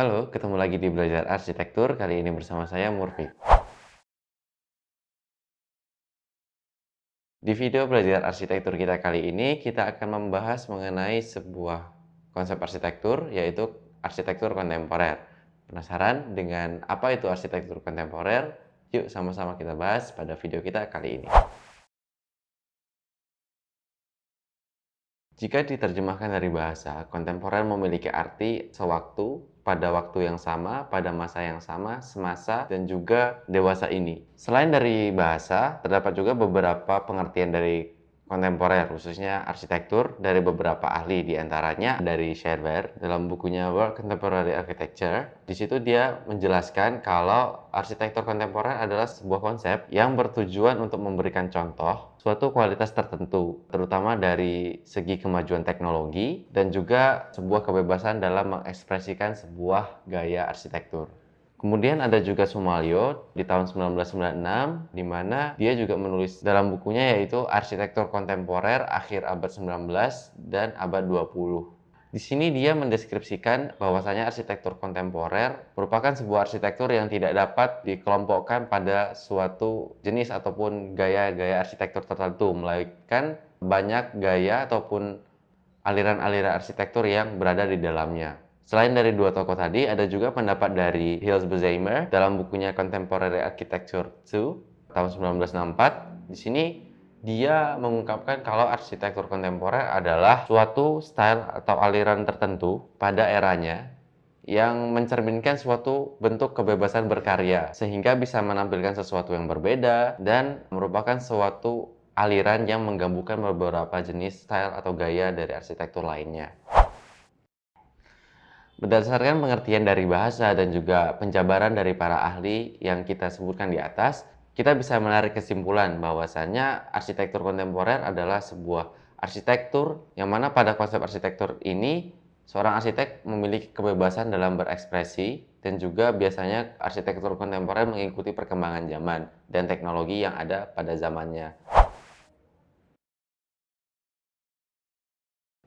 Halo, ketemu lagi di Belajar Arsitektur, kali ini bersama saya Murfi. Di video Belajar Arsitektur kita kali ini, kita akan membahas mengenai sebuah konsep arsitektur, yaitu arsitektur kontemporer. Penasaran dengan apa itu arsitektur kontemporer? Yuk sama-sama kita bahas pada video kita kali ini. Jika diterjemahkan dari bahasa, kontemporer memiliki arti sewaktu, pada waktu yang sama, pada masa yang sama, semasa, dan juga dewasa ini. Selain dari bahasa, terdapat juga beberapa pengertian dari kontemporer, khususnya arsitektur, dari beberapa ahli, diantaranya dari Scherber dalam bukunya World Contemporary Architecture. Di situ dia menjelaskan kalau arsitektur kontemporer adalah sebuah konsep yang bertujuan untuk memberikan contoh suatu kualitas tertentu, terutama dari segi kemajuan teknologi dan juga sebuah kebebasan dalam mengekspresikan sebuah gaya arsitektur. Kemudian ada juga Sumalyo di tahun 1996, di mana dia juga menulis dalam bukunya yaitu Arsitektur Kontemporer Akhir Abad 19 dan Abad 20. Di sini dia mendeskripsikan bahwasanya arsitektur kontemporer merupakan sebuah arsitektur yang tidak dapat dikelompokkan pada suatu jenis ataupun gaya-gaya arsitektur tertentu, melainkan banyak gaya ataupun aliran-aliran arsitektur yang berada di dalamnya. Selain dari dua tokoh tadi, ada juga pendapat dari Hills Beheimer dalam bukunya Contemporary Architecture 2 tahun 1964. Di sini dia mengungkapkan kalau arsitektur kontemporer adalah suatu style atau aliran tertentu pada eranya yang mencerminkan suatu bentuk kebebasan berkarya sehingga bisa menampilkan sesuatu yang berbeda dan merupakan suatu aliran yang menggabungkan beberapa jenis style atau gaya dari arsitektur lainnya. Berdasarkan pengertian dari bahasa dan juga penjabaran dari para ahli yang kita sebutkan di atas, kita bisa menarik kesimpulan bahwasannya arsitektur kontemporer adalah sebuah arsitektur yang mana pada konsep arsitektur ini seorang arsitek memiliki kebebasan dalam berekspresi dan juga biasanya arsitektur kontemporer mengikuti perkembangan zaman dan teknologi yang ada pada zamannya.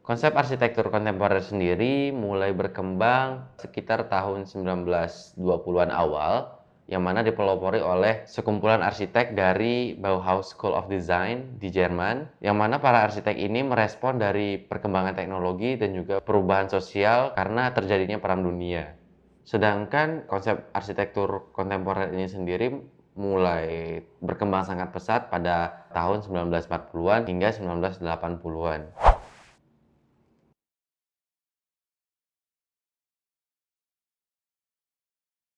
Konsep arsitektur kontemporer sendiri mulai berkembang sekitar tahun 1920-an awal, yang mana dipelopori oleh sekumpulan arsitek dari Bauhaus School of Design di Jerman, yang mana para arsitek ini merespon dari perkembangan teknologi dan juga perubahan sosial karena terjadinya Perang Dunia. Sedangkan konsep arsitektur kontemporer ini sendiri mulai berkembang sangat pesat pada tahun 1940-an hingga 1980-an.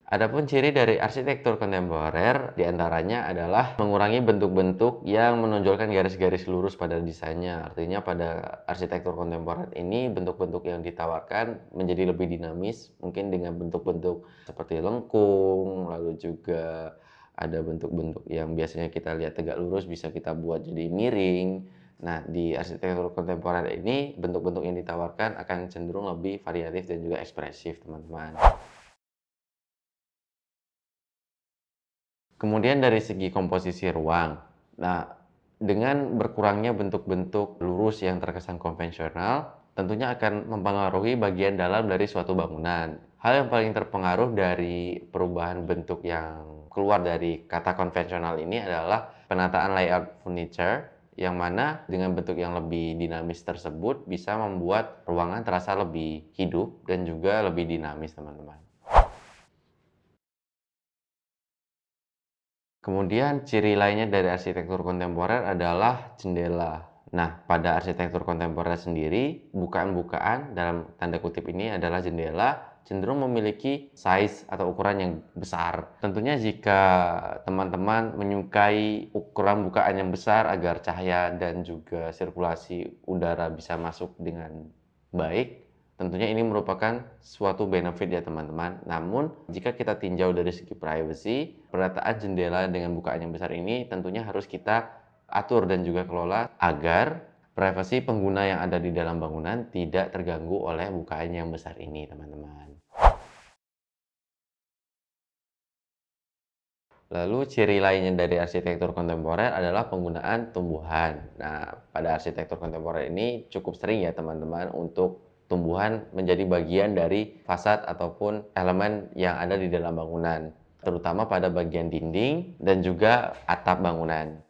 Adapun ciri dari arsitektur kontemporer diantaranya adalah mengurangi bentuk-bentuk yang menonjolkan garis-garis lurus pada desainnya. Artinya pada arsitektur kontemporer ini bentuk-bentuk yang ditawarkan menjadi lebih dinamis, mungkin dengan bentuk-bentuk seperti lengkung, lalu juga ada bentuk-bentuk yang biasanya kita lihat tegak lurus bisa kita buat jadi miring. Nah, di arsitektur kontemporer ini bentuk-bentuk yang ditawarkan akan cenderung lebih variatif dan juga ekspresif, teman-teman. Kemudian dari segi komposisi ruang, nah dengan berkurangnya bentuk-bentuk lurus yang terkesan konvensional, tentunya akan mempengaruhi bagian dalam dari suatu bangunan. Hal yang paling terpengaruh dari perubahan bentuk yang keluar dari kata konvensional ini adalah penataan layout furniture, yang mana dengan bentuk yang lebih dinamis tersebut bisa membuat ruangan terasa lebih hidup dan juga lebih dinamis, teman-teman. Kemudian ciri lainnya dari arsitektur kontemporer adalah jendela. Nah, pada arsitektur kontemporer sendiri, bukaan-bukaan dalam tanda kutip ini adalah jendela cenderung memiliki size atau ukuran yang besar. Tentunya jika teman-teman menyukai ukuran bukaan yang besar agar cahaya dan juga sirkulasi udara bisa masuk dengan baik, tentunya ini merupakan suatu benefit ya teman-teman. Namun, jika kita tinjau dari segi privacy, penataan jendela dengan bukaan yang besar ini tentunya harus kita atur dan juga kelola agar privasi pengguna yang ada di dalam bangunan tidak terganggu oleh bukaan yang besar ini, teman-teman. Lalu ciri lainnya dari arsitektur kontemporer adalah penggunaan tumbuhan. Nah, pada arsitektur kontemporer ini cukup sering ya teman-teman untuk tumbuhan menjadi bagian dari fasad ataupun elemen yang ada di dalam bangunan, terutama pada bagian dinding dan juga atap bangunan.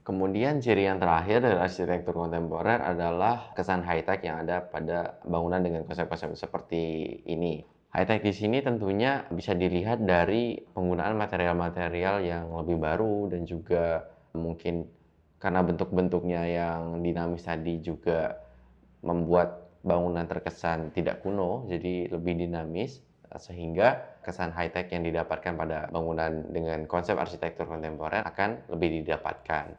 Kemudian ciri yang terakhir dari arsitektur kontemporer adalah kesan high-tech yang ada pada bangunan dengan konsep-konsep seperti ini. High-tech di sini tentunya bisa dilihat dari penggunaan material-material yang lebih baru dan juga mungkin karena bentuk-bentuknya yang dinamis tadi juga membuat bangunan terkesan tidak kuno, jadi lebih dinamis, sehingga kesan high-tech yang didapatkan pada bangunan dengan konsep arsitektur kontemporer akan lebih didapatkan.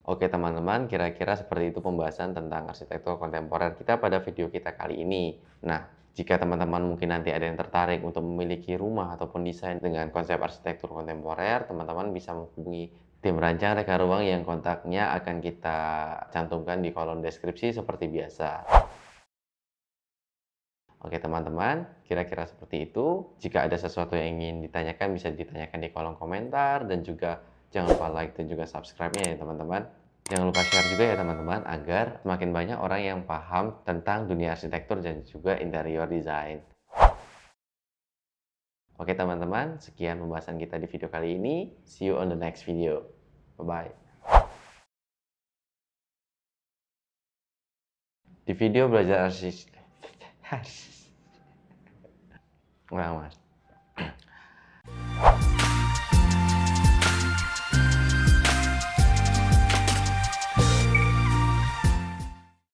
Oke teman-teman, kira-kira seperti itu pembahasan tentang arsitektur kontemporer kita pada video kita kali ini. Nah, jika teman-teman mungkin nanti ada yang tertarik untuk memiliki rumah ataupun desain dengan konsep arsitektur kontemporer, teman-teman bisa menghubungi tim rancang reka ruang yang kontaknya akan kita cantumkan di kolom deskripsi seperti biasa. Oke teman-teman, kira-kira seperti itu. Jika ada sesuatu yang ingin ditanyakan, bisa ditanyakan di kolom komentar, dan juga jangan lupa like dan juga subscribe-nya ya teman-teman. Jangan lupa share juga ya teman-teman, agar semakin banyak orang yang paham tentang dunia arsitektur dan juga interior design. Oke teman-teman, sekian pembahasan kita di video kali ini. See you on the next video. Bye-bye. Di video belajar arsitektur. Ulang mas.